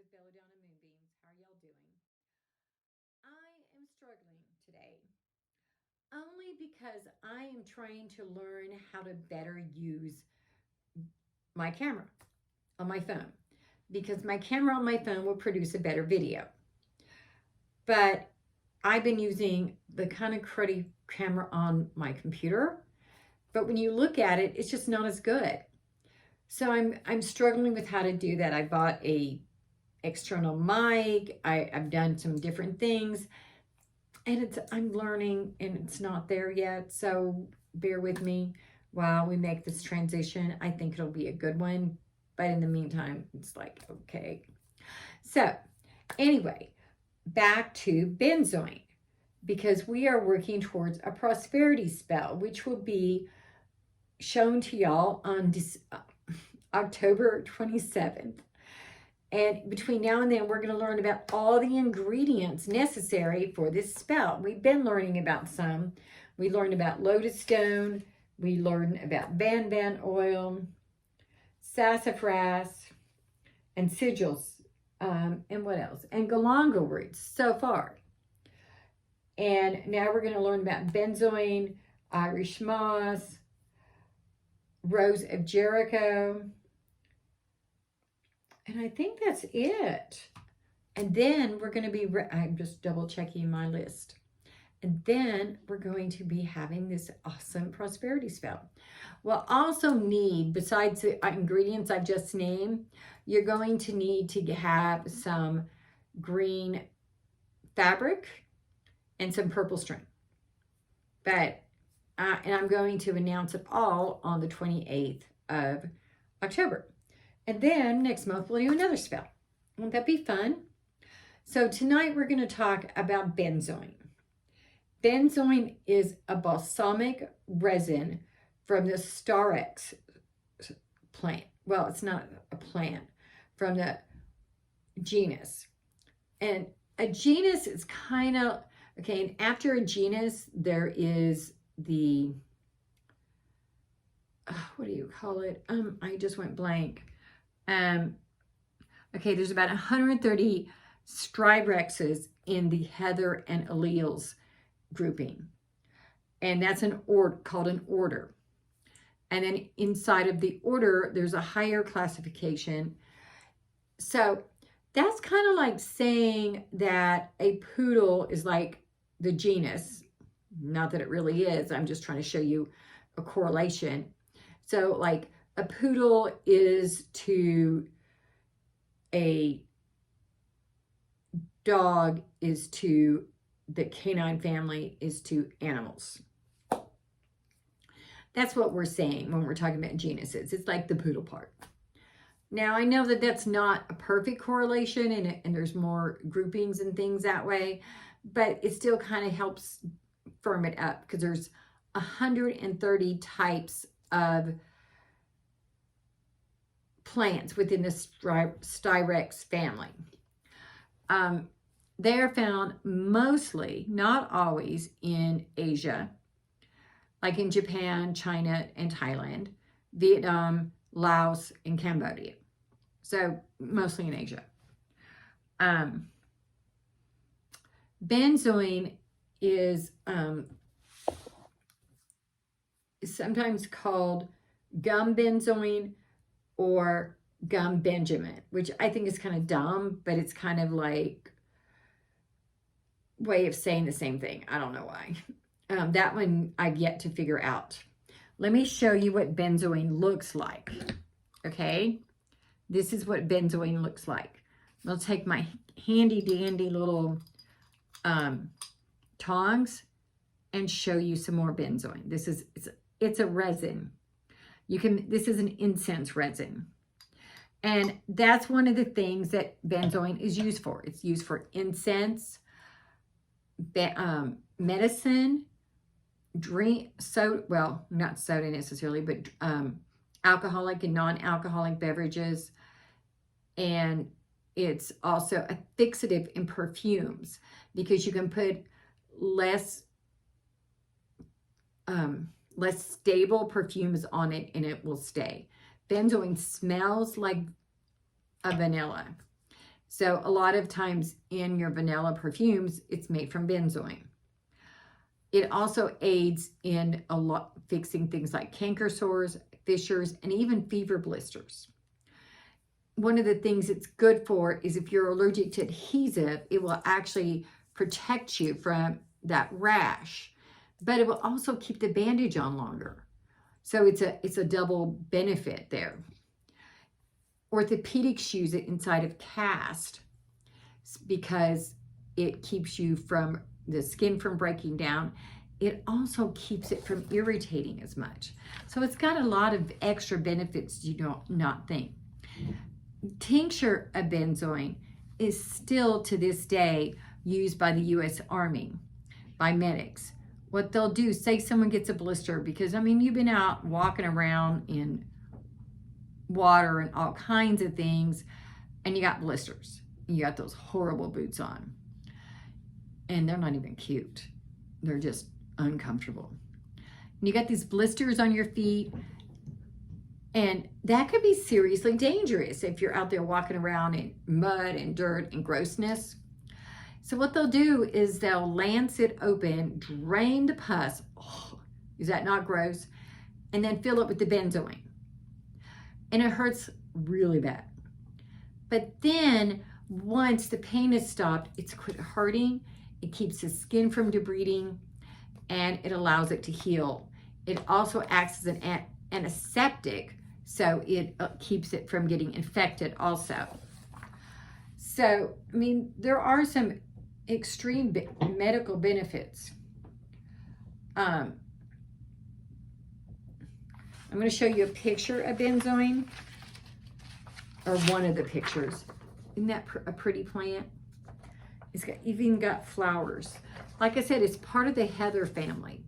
with Belladonna and Moonbeams. How are y'all doing? I am struggling today only because I am trying to learn how to better use my camera on my phone because my camera on my phone will produce a better video. But I've been using the kind of cruddy camera on my computer, but when you look at it, it's just not as good. So I'm struggling with how to do that. I bought a external mic. I've done some different things, and I'm learning, and it's not there yet. So bear with me while we make this transition. I think it'll be a good one, but in the meantime, it's like okay. So anyway, back to benzoin, because we are working towards a prosperity spell, which will be shown to y'all on October 27th. And between now and then, we're going to learn about all the ingredients necessary for this spell. We've been learning about some. We learned about lotus stone. We learned about banban oil, sassafras, and sigils. And what else? And galangal roots so far. And now we're going to learn about benzoin, Irish moss, rose of Jericho. And I think that's it. And then we're going to be, I'm just double checking my list. And then we're going to be having this awesome prosperity spell. We'll also need, besides the ingredients I've just named, you're going to need to have some green fabric and some purple string. But, and I'm going to announce it all on the 28th of October. And then next month we'll do another spell. Won't that be fun? So tonight we're going to talk about benzoin. Benzoin is a balsamic resin from the Starex plant. Well, it's not a plant, from the genus. And a genus is kind of, okay, and after a genus, there is the, what do you call it? I just went blank. Okay, there's about 130 stryrexes in the heather and alleles grouping. And that's an order, called an order. And then inside of the order, there's a higher classification. So that's kind of like saying that a poodle is like the genus. Not that it really is. I'm just trying to show you a correlation. So like a poodle is to a dog is to the canine family is to animals. That's what we're saying when we're talking about genuses. It's like the poodle part. Now, I know that that's not a perfect correlation, and there's more groupings and things that way, but it still kind of helps firm it up because there's 130 types of plants within the Styrex family. They are found mostly, not always, in Asia, like in Japan, China, and Thailand, Vietnam, Laos, and Cambodia. So mostly in Asia. Benzoin is sometimes called gum benzoin or gum benjamin, which I think is kind of dumb, but it's kind of like way of saying the same thing. I don't know why. That one I've yet to figure out. Let me show you what benzoin looks like. Okay, this is what benzoin looks like. I'll take my handy dandy little tongs and show you some more benzoin. This is it's a resin. This is an incense resin. And that's one of the things that benzoin is used for. It's used for incense, medicine, well, not soda necessarily, but alcoholic and non-alcoholic beverages. And it's also a fixative in perfumes because you can put less stable perfumes on it and it will stay. Benzoin smells like a vanilla. So a lot of times in your vanilla perfumes, it's made from benzoin. It also aids in a lot fixing things like canker sores, fissures, and even fever blisters. One of the things it's good for is if you're allergic to adhesive, it will actually protect you from that rash, but it will also keep the bandage on longer. So it's a double benefit there. Orthopedics use it inside of cast because it keeps you from the skin from breaking down. It also keeps it from irritating as much. So it's got a lot of extra benefits you don't not think. Tincture of benzoin is still to this day used by the U.S. Army, by medics. What they'll do, say someone gets a blister, because I mean, you've been out walking around in water and all kinds of things, and you got blisters. You got those horrible boots on. And they're not even cute. They're just uncomfortable. And you got these blisters on your feet, and that could be seriously dangerous if you're out there walking around in mud and dirt and grossness. So what they'll do is they'll lance it open, drain the pus. Oh, is that not gross? And then fill it with the benzoin. And it hurts really bad. But then once the pain is stopped, it's quit hurting. It keeps the skin from debriding, and it allows it to heal. It also acts as an antiseptic, so it keeps it from getting infected also. So, I mean, there are some extreme medical benefits. I'm going to show you a picture of benzoin, or one of the pictures. Isn't that a pretty plant? It's got, even got flowers. Like I said, it's part of the heather family.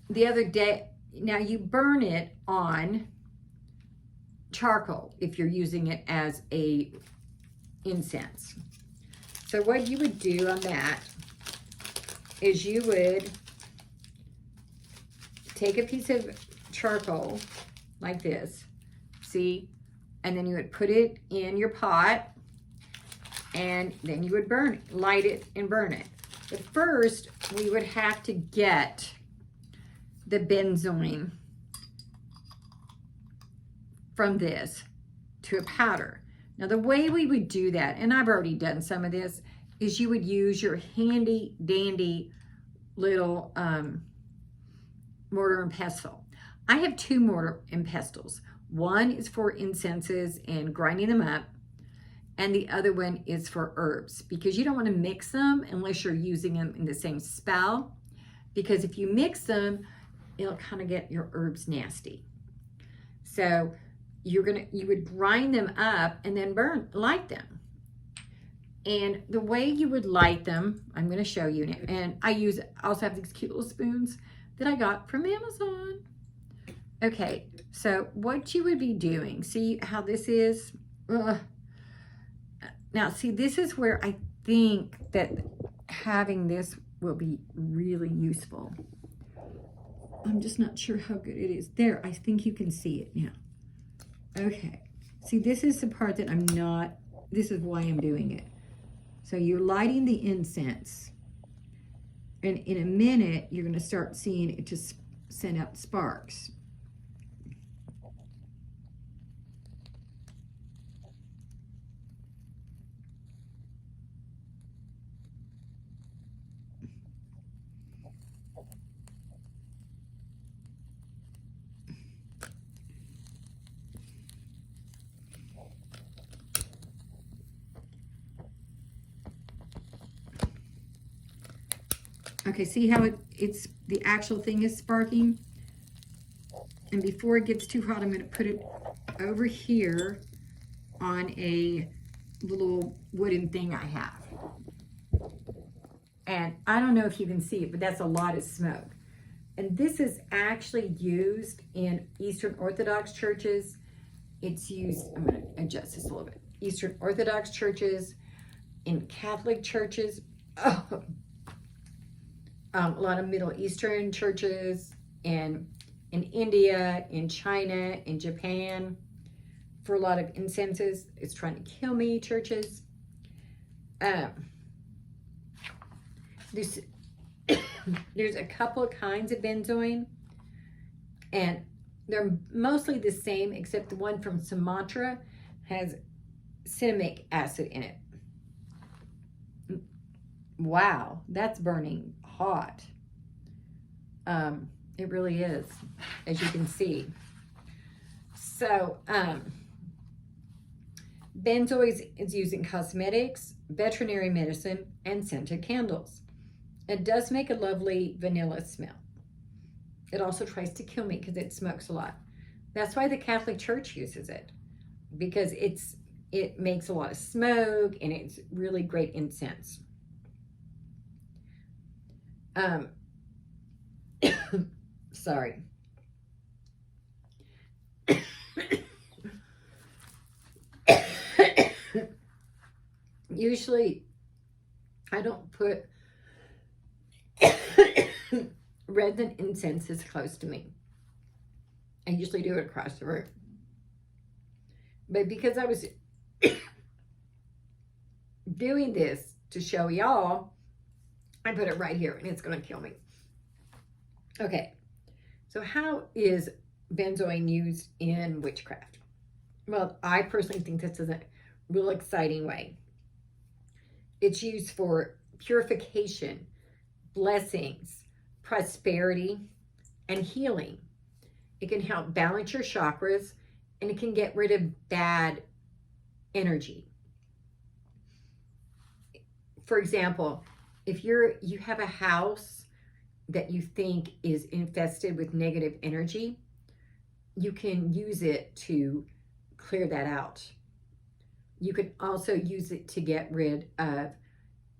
The other day, now you burn it on charcoal if you're using it as a incense. So what you would do on that is you would take a piece of charcoal like this, see, and then you would put it in your pot, and then you would burn it, light it and burn it. But first, we would have to get the benzoin from this to a powder. Now, the way we would do that, and I've already done some of this, is you would use your handy dandy little mortar and pestle. I have two mortar and pestles. One is for incenses and grinding them up, and the other one is for herbs, because you don't want to mix them unless you're using them in the same spell, because if you mix them, it'll kind of get your herbs nasty. So you would grind them up and then light them. And the way you would light them, I'm going to show you now. And I also have these cute little spoons that I got from Amazon. Okay, so what you would be doing, see how this is? Now, see, this is where I think that having this will be really useful. I'm just not sure how good it is. There, I think you can see it now. Okay, see, this is the part that this is why I'm doing it. So you're lighting the incense, and in a minute, you're going to start seeing it just send out sparks. Okay, see how it's the actual thing is sparking? And before it gets too hot, I'm going to put it over here on a little wooden thing I have. And I don't know if you can see it, but that's a lot of smoke. And this is actually used in Eastern Orthodox churches. It's used, I'm going to adjust this a little bit. Eastern Orthodox churches, in Catholic churches, a lot of Middle Eastern churches, and in India, in China, in Japan for a lot of incenses. It's trying to kill me, churches. There's a couple of kinds of benzoin, and they're mostly the same, except the one from Sumatra has cinnamic acid in it. Wow, that's burning hot. It really is, as you can see. So, benzoin is used in cosmetics, veterinary medicine, and scented candles. It does make a lovely vanilla smell. It also tries to kill me because it smokes a lot. That's why the Catholic Church uses it, because it makes a lot of smoke and it's really great incense. Sorry. Usually, I don't put resin incenses close to me. I usually do it across the room. But because I was doing this to show y'all, I put it right here and it's going to kill me. Okay, so how is benzoin used in witchcraft? Well, I personally think this is a real exciting way. It's used for purification, blessings, prosperity, and healing. It can help balance your chakras, and it can get rid of bad energy. For example, if you have a house that you think is infested with negative energy, you can use it to clear that out. You can also use it to get rid of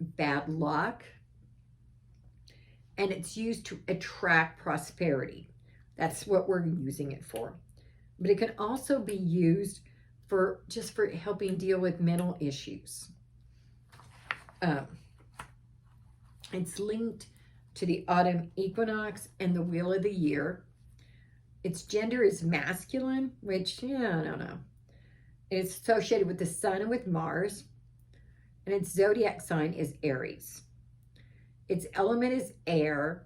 bad luck. And it's used to attract prosperity. That's what we're using it for. But it can also be used for helping deal with mental issues. It's linked to the autumn equinox and the wheel of the year. Its gender is masculine, which, yeah, I don't know. It's associated with the sun and with Mars. And its zodiac sign is Aries. Its element is air,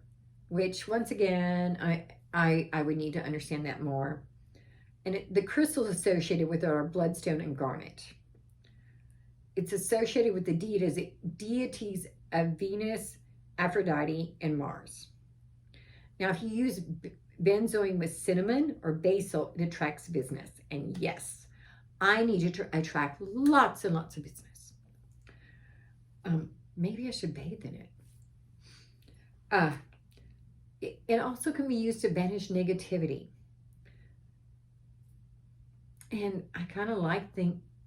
which, once again, I would need to understand that more. And the crystals associated with it are bloodstone and garnet. It's associated with the deities of Venus, Aphrodite, and Mars. Now, if you use benzoin with cinnamon or basil, it attracts business. And yes, I need to attract lots and lots of business. Maybe I should bathe in it. It also can be used to banish negativity. And I kind of like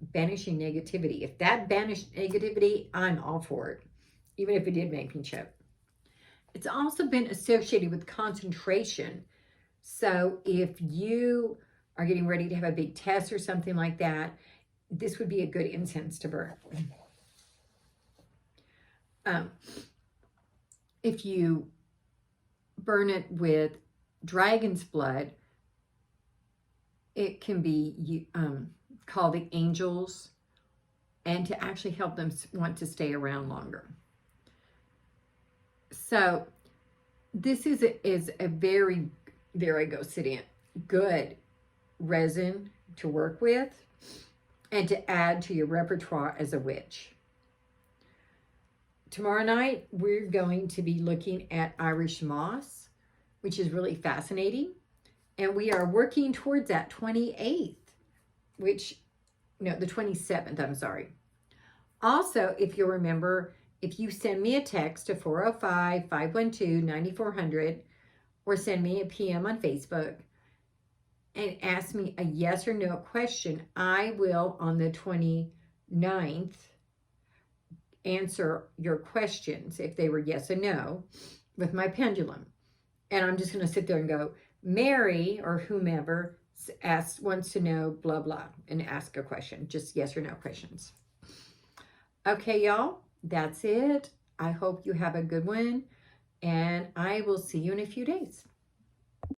banishing negativity. If that banished negativity, I'm all for it, even if it did make me choke. It's also been associated with concentration. So if you are getting ready to have a big test or something like that, this would be a good incense to burn. If you burn it with dragon's blood, it can be called the angels, and to actually help them want to stay around longer. So this is a very, there I go, sitting, good resin to work with and to add to your repertoire as a witch. Tomorrow night, we're going to be looking at Irish moss, which is really fascinating. And we are working towards that 28th, the 27th, I'm sorry. Also, if you'll remember, if you send me a text to 405-512-9400 or send me a PM on Facebook and ask me a yes or no question, I will, on the 29th, answer your questions if they were yes or no with my pendulum. And I'm just going to sit there and go, Mary or whomever wants to know blah blah, and ask a question, just yes or no questions. Okay, y'all, that's it. I hope you have a good one, and I will see you in a few days.